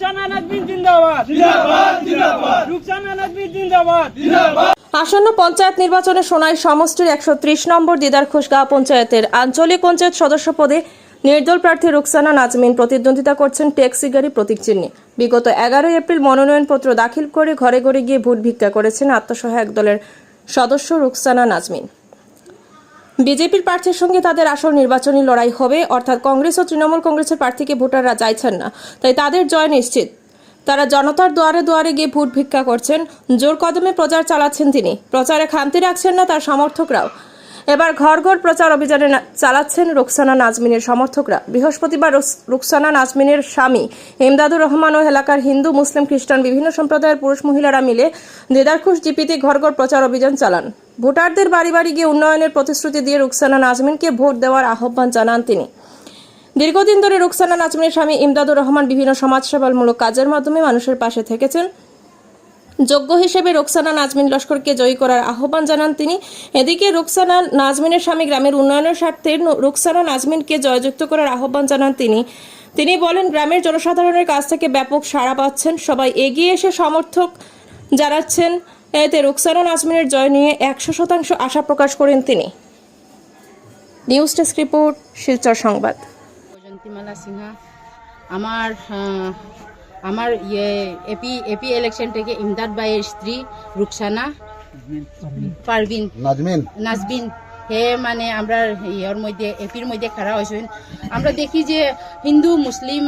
রুকসানা নাজমিন জিন্দাবাদ জিন্দাবাদ জিন্দাবাদ রুকসানা নাজমিন জিন্দাবাদ জিন্দাবাদ। আসন্ন পঞ্চায়েত নির্বাচনে সোনাই সমষ্টির 130 নম্বর দিদারখুশ গাঁও পঞ্চায়েতের আঞ্চলিক পঞ্চায়েত সদস্য পদে নির্দল প্রার্থী রুকসানা নাজমিন প্রতিদ্বন্দ্বিতা করছেন ট্যাক্সি গাড়ি প্রতীক চিহ্নে। বিগত 11 এপ্রিল মনোনয়নপত্র দাখিল করে ঘরে ঘরে গিয়ে ভোট ভিক্ষা করেছেন আত্মসহায়ক দলের সদস্য রুকসানা নাজমিন। বিজেপির প্রার্থীর সঙ্গে তাদের আসল নির্বাচনী লড়াই হবে, অর্থাৎ কংগ্রেস ও তৃণমূল কংগ্রেসের প্রার্থীকে ভোটাররা চাইছেন না, তাই তাদের জয় নিশ্চিত। তারা জনতার দুয়ারে দুয়ারে গিয়ে ভোট ভিক্ষা করছেন, জোর কদমে প্রচার চালাচ্ছেন তিনি। প্রচারে খামতি রাখছেন না তার সমর্থকরাও। এবার ঘর ঘর প্রচার অভিযানে চালাচ্ছেন রুকসানা নাজমিনের সমর্থকরা। বৃহস্পতিবার রুকসানা নাজমিনের স্বামী ইমদাদুর রহমান ও এলাকার হিন্দু, মুসলিম, খ্রিস্টান বিভিন্ন সম্প্রদায়ের পুরুষ মহিলারা মিলে দিদারখুশ জিপিতে ঘর ঘর প্রচার অভিযান চালান। ভোটারদের বাড়ি বাড়ি গিয়ে উন্নয়নের প্রতিশ্রুতি দিয়ে রুকসানা নাজমিনকে ভোট দেওয়ার আহ্বান জানান তিনি। দীর্ঘদিন ধরে রুকসানা নাজমিনের স্বামী ইমদাদুর রহমান বিভিন্ন সমাজসেবামূলক কাজের মাধ্যমে মানুষের পাশে থেকেছেন। যোগ্য হিসেবে রুকসানা নাজমিন লস্করকে জয়ী করার আহ্বান জানান তিনি। এদিকে রুকসানা নাজমিনের স্বামী গ্রামের উন্নয়নের স্বার্থে রুকসানা নাজমিনকে জয়যুক্ত করার আহ্বান জানান তিনি বলেন, গ্রামের জনসাধারণের কাছ থেকে ব্যাপক সাড়া পাচ্ছেন, সবাই এগিয়ে এসে সমর্থক জানাচ্ছেন। এতে রুকসানা নাজমিনের জয় নিয়ে 100% আশা প্রকাশ করেন তিনি। নিউজ ডেস্ক রিপোর্ট, শিলচর সংবাদ। জয়ন্তীমালা সিনহা। আমার এপি ইলেকশন থেকে ইমদাদ ভাইয়ের স্ত্রী রুকসানা পারভিন নাজমিন হে মানে আমরা ইয়ের মধ্যে এপির মধ্যে খাড়া হয়েছেন। আমরা দেখি যে হিন্দু, মুসলিম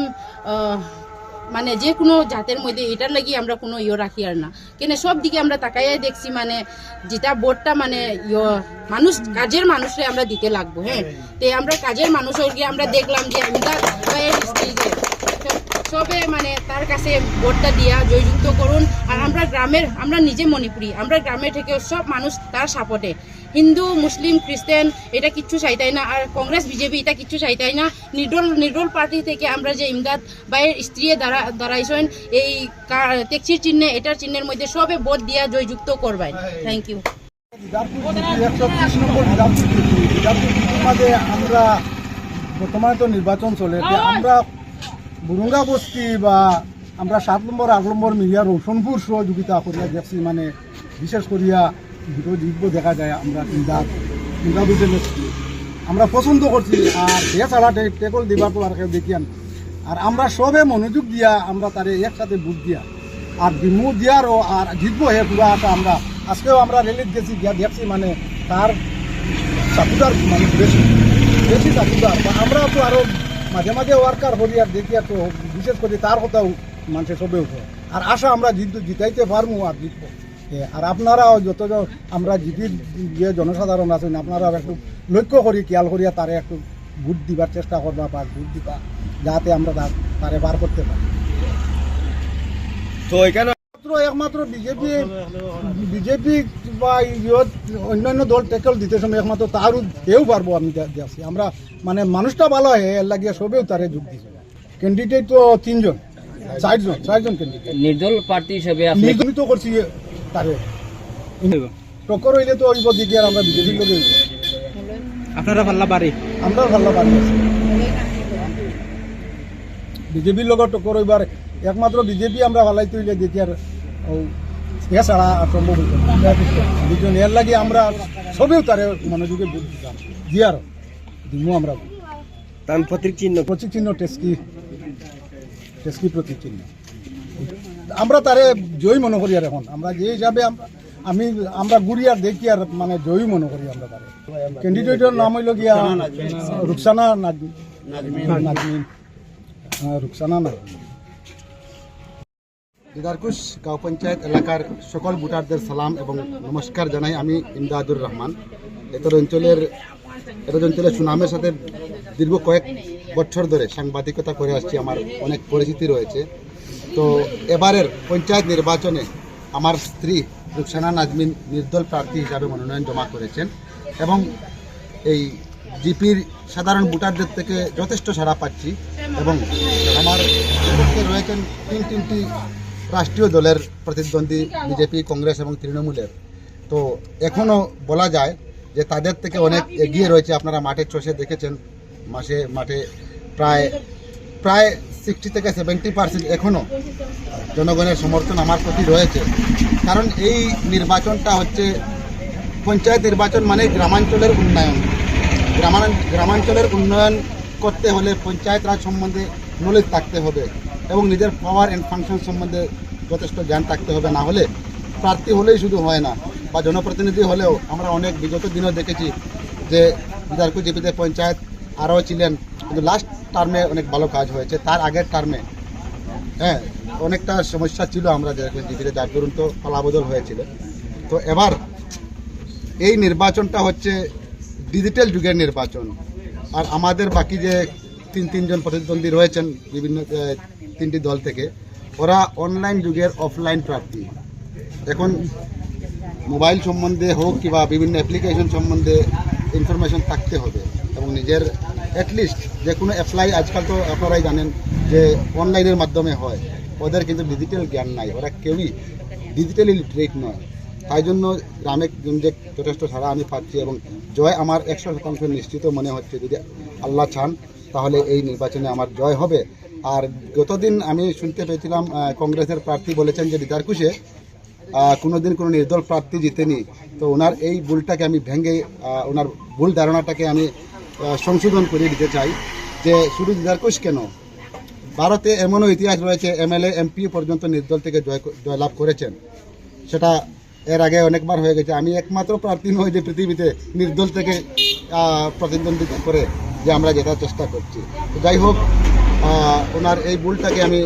মানে যে কোনো জাতের মধ্যে এটার লাগি আমরা কোনো রাখি আর না, কেন সব দিকে আমরা তাকাইয়া দেখছি মানে যেটা ভোটটা মানে মানুষ, কাজের মানুষরে আমরা দিতে লাগবো। হ্যাঁ, তো আমরা কাজের মানুষের গিয়ে আমরা দেখলাম যে ইমদাদ ভাইয়ের স্ত্রী যে সবে মানে তার কাছে ভোটটা দিয়া জয়যুক্ত করুন। আর আমরা নিজে মণিপুরি, আমরা গ্রামের থেকে সব মানুষ তার সাপোর্টে, হিন্দু, মুসলিম, খ্রিস্টান এটা কিচ্ছু চাইতাই না, আর কংগ্রেস বিজেপি এটা কিচ্ছু চাইতাই না। নির্দল পার্টি থেকে আমরা যে ইমদাদ ভাইয়ের স্ত্রী দাঁড়াইছেন এই ট্যাক্সির চিহ্নে, এটার চিহ্নের মধ্যে সবে ভোট দিয়া জয়যুক্ত করবেন। Thank you. আমরা বর্তমানে তো নির্বাচন চলে, আমরা বুরুঙ্গা বস্তি বা আমরা 7 নম্বর 8 নম্বর মিলিয়া রোশনপুর সহযোগিতা করিয়া দেখছি, মানে বিশেষ করিয়া দুটো জিতব দেখা যায়। আমরা ইমদাদুদের আমরা পছন্দ করছি, আর এ ছাড়া টেকল দিবার তো আর কেউ দেখিয়ান। আর আমরা সবে মনোযোগ দিয়া আমরা তারে একসাথে ভোট দিয়া আর বিমু দিয়ারও আর জিতবো হে পুরা আশা। আমরা আজকেও আমরা রেলিত গেছি, গিয়া দেখছি মানে তার সাপুদার মানে বেশি সাপুদার। আমরা তো আরও মাঝে মাঝে ওয়ার্কার করি আর দেখি, আর তো বিশেষ করে তার কথাও মানুষের সবে উঠে। আর আশা আমরা জিতাইতে পারবো আর জিতবো। আর আপনারাও যতজন আমরা জিপির যে জনসাধারণ আছেন, আপনারাও একটু লক্ষ্য করি, খেয়াল করিয়া তারে একটু ভোট দিবার চেষ্টা করবা বা ভোট দিবা, যাতে আমরা তারে বার করতে পারি। তো এখানে একমাত্র বিজেপি বা অন্যান্য দল টেকল দিতে সময় একমাত্র তারও কেউ পারবো আমি দেখছি। আমরা মানে মানুষটা ভালো হয় এর লাগিয়ে সবেও তারে যোগ দিছে। ক্যান্ডিডেট তো 3 জন 4 জন ক্যান্ডিডেট নির্দল প্রার্থী হিসেবে নির্বাচিত করছি তারে। টক্কর হইলে তো ওই দিকে আর আমরা বিজেপির লোকে আপনারা পাল্লা বাড়ি আমরা ভাল্লা পারি বিজেপির লোক টক্কর হইবার একমাত্র বিজেপি আমরা ভালাই তৈলে দেখি। আর এছাড়া সম্ভব দুজন এর লাগে আমরা সবেও তারে মনোযোগে ভোট দিতাম দিয়ার দিমু। আমরা প্রতীক চিহ্ন টেস্কি প্রতীক চিহ্ন আমরা তারে জয়ী মনে করি। আর এখন আমরা যে হিসাবে আমরা ঘুরি আর দেখি আর মানে জয়ী মনে করি আমরা তারে। ক্যান্ডিডেটের নাম হইল গিয়া রুকসানা নাজমিন। দিদারখুশ গাঁও পঞ্চায়েত এলাকার সকল ভোটারদের সালাম এবং নমস্কার জানাই। আমি ইমদাদুর রহমান। এতর অঞ্চলের সুনামের সাথে দীর্ঘ কয়েক বছর ধরে সাংবাদিকতা করে আসছি, আমার অনেক পরিচিতি রয়েছে। তো এবারের পঞ্চায়েত নির্বাচনে আমার স্ত্রী রুকসানা নাজমিন নির্দল প্রার্থী হিসাবে মনোনয়ন জমা করেছেন এবং এই জিপির সাধারণ ভোটারদের থেকে যথেষ্ট সাড়া পাচ্ছি। এবং আমার পক্ষে রয়েছেন 3টি রাষ্ট্রীয় দলের প্রতিদ্বন্দ্বী, বিজেপি, কংগ্রেস এবং তৃণমূলের। তো এখনও বলা যায় যে তাদের থেকে অনেক এগিয়ে রয়েছে। আপনারা মাঠে চষে দেখেছেন, মাঠে প্রায় 60 থেকে 70% এখনও জনগণের সমর্থন আমার প্রতি রয়েছে। কারণ এই নির্বাচনটা হচ্ছে পঞ্চায়েত নির্বাচন মানে গ্রামাঞ্চলের উন্নয়ন। গ্রামাঞ্চলের উন্নয়ন করতে হলে পঞ্চায়েত রাজ সম্বন্ধে নলেজ থাকতে হবে এবং নিজের পাওয়ার অ্যান্ড ফাংশন সম্বন্ধে যথেষ্ট জ্ঞান থাকতে হবে। না হলে প্রার্থী হলেই শুধু হয় না, বা জনপ্রতিনিধি হলেও আমরা অনেক বিগত দিনও দেখেছি যে দিদারকুচ জিপিতে পঞ্চায়েত আরও ছিলেন, কিন্তু লাস্ট টার্মে অনেক ভালো কাজ হয়েছে। তার আগের টার্মে অনেকটা সমস্যা ছিল আমরা দিদারকুচ জিপিতে, যার দরুন তো পালাবদল হয়েছিল। তো এবার এই নির্বাচনটা হচ্ছে ডিজিটাল যুগের নির্বাচন। আর আমাদের বাকি যে তিনজন প্রতিদ্বন্দ্বী রয়েছেন বিভিন্ন 3টি দল থেকে, ওরা অনলাইন যুগের অফলাইন প্রার্থী। এখন মোবাইল সম্বন্ধে হোক কিংবা বিভিন্ন অ্যাপ্লিকেশন সম্বন্ধে ইনফরমেশন থাকতে হবে এবং নিজের অ্যাটলিস্ট যে কোনো অ্যাপ্লাই আজকাল তো আপনারাই জানেন যে অনলাইনের মাধ্যমে হয়, ওদের কিন্তু ডিজিটাল জ্ঞান নাই, ওরা কেউই ডিজিটালি লিটারেট নয়। তাই জন্য গ্রামে যে যথেষ্ট সাড়া আমি পাচ্ছি এবং জয় আমার 100% নিশ্চিত মনে হচ্ছে। যদি আল্লাহ চান তাহলে এই নির্বাচনে আমার জয় হবে। আর গতদিন আমি শুনতে পেয়েছিলাম কংগ্রেসের প্রার্থী বলেছেন যে দিদারকুশে কোনোদিন কোনো নির্দল প্রার্থী জিতেনি। তো ওনার এই ভুলটাকে আমি ভেঙে ওনার ভুল ধারণাটাকে আমি সংশোধন করে দিতে চাই যে শুধু দিদারকুশ কেন, ভারতে এমনও ইতিহাস রয়েছে MLA MP পর্যন্ত নির্দল থেকে জয়লাভ করেছেন। সেটা এর আগে অনেকবার হয়ে গেছে। আমি একমাত্র প্রার্থী নই যে পৃথিবীতে নির্দল থেকে প্রতিদ্বন্দ্বিতা করে যে আমরা জেতার চেষ্টা করছি। যাই হোক, ওনার এই ভুলটাকে আমি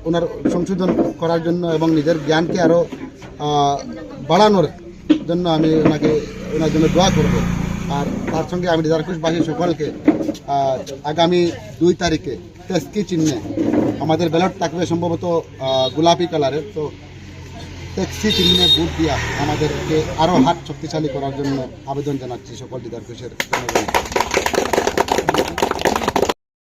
ওনার সংশোধন করার জন্য এবং নিজের জ্ঞানকে আরও বাড়ানোর জন্য আমি ওনার জন্য দোয়া করব। আর তার সঙ্গে আমি দিদারকুশবাসী সকলকে আগামী 2 তারিখে টেস্কি চিহ্নে আমাদের ব্যালট থাকবে সম্ভবত গোলাপি কালারের, তো ট্যাক্সি চিহ্নে ভোট দিয়া আমাদেরকে আরও হাত শক্তিশালী করার জন্য আবেদন জানাচ্ছি সকল দিদারকুশের জনগণকে।